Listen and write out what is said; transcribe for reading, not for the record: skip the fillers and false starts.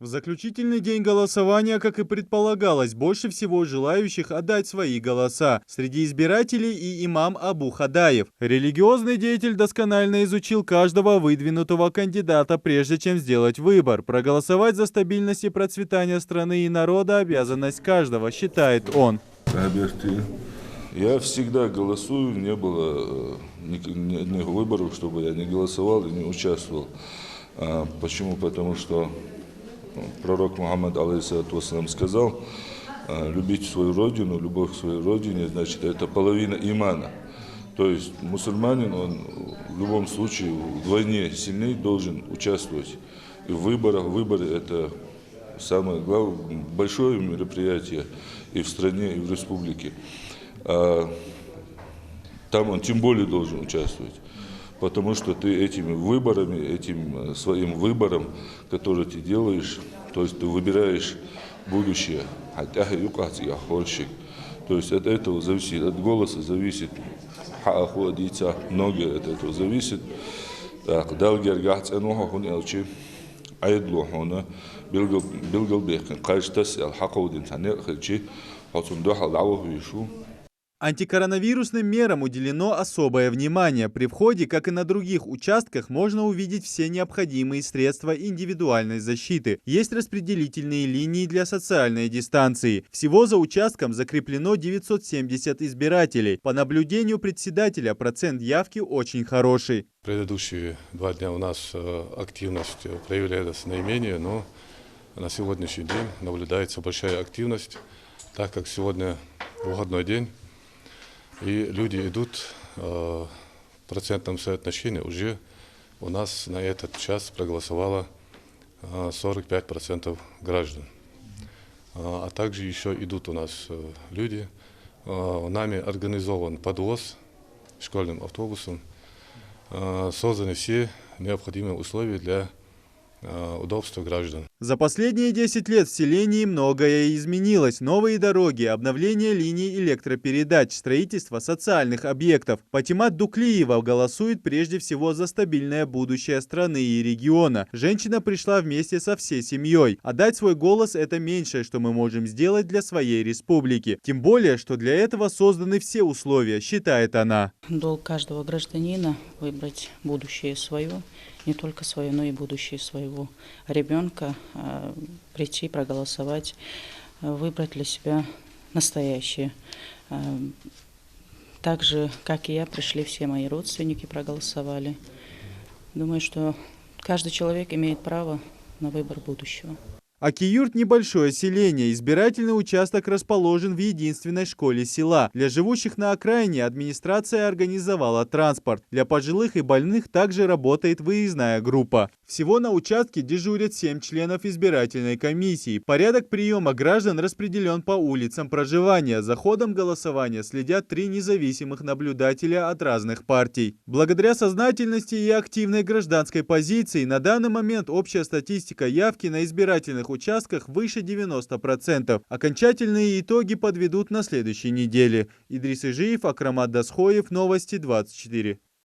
В заключительный день голосования, как и предполагалось, больше всего желающих отдать свои голоса. Среди избирателей и имам Абу Хадаев. Религиозный деятель досконально изучил каждого выдвинутого кандидата, прежде чем сделать выбор. Проголосовать за стабильность и процветание страны и народа – обязанность каждого, считает он. Я всегда голосую, не было ни выборов, чтобы я не голосовал и не участвовал. Почему? Потому что пророк Мухаммад, алейхиссалату вассалам, сказал: любить свою родину, любовь к своей родине, значит, это половина имана. То есть мусульманин, он в любом случае вдвойне сильнее должен участвовать и в выборах. Выборы – это самое главное, большое мероприятие и в стране, и в республике. Там он тем более должен участвовать, потому что ты этими выборами, этим своим выбором, который ты делаешь, то есть ты выбираешь будущее. То есть от этого зависит, от голоса зависит, многое от этого зависит. Антикоронавирусным мерам уделено особое внимание. При входе, как и на других участках, можно увидеть все необходимые средства индивидуальной защиты. Есть распределительные линии для социальной дистанции. Всего за участком закреплено 970 избирателей. По наблюдению председателя, процент явки очень хороший. Предыдущие 2 дня у нас активность проявлялась наименее, но на сегодняшний день наблюдается большая активность, так как сегодня выходной день. И люди идут в процентном соотношении, уже у нас на этот час проголосовало 45% граждан. А также еще идут у нас люди. Нами организован подвоз школьным автобусом. Созданы все необходимые условия для удобства граждан. За последние 10 лет в селении многое изменилось. Новые дороги, обновление линий электропередач, строительство социальных объектов. Патимат Дуклиева голосует прежде всего за стабильное будущее страны и региона. Женщина пришла вместе со всей семьей. Отдать свой голос – это меньшее, что мы можем сделать для своей республики. Тем более, что для этого созданы все условия, считает она. Долг каждого гражданина – выбрать будущее свое, не только свое, но и будущее своего ребенка, прийти, проголосовать, выбрать для себя настоящее. Так же, как и я, пришли все мои родственники, проголосовали. Думаю, что каждый человек имеет право на выбор будущего. Акиюрт – небольшое селение. Избирательный участок расположен в единственной школе села. Для живущих на окраине администрация организовала транспорт. Для пожилых и больных также работает выездная группа. Всего на участке дежурят 7 членов избирательной комиссии. Порядок приема граждан распределен по улицам проживания. За ходом голосования следят 3 независимых наблюдателя от разных партий. Благодаря сознательности и активной гражданской позиции на данный момент общая статистика явки на избирательных участках выше 90%. Окончательные итоги подведут на следующей неделе. Идрис Ижиев, Акрамат Дасхоев, Новости 24.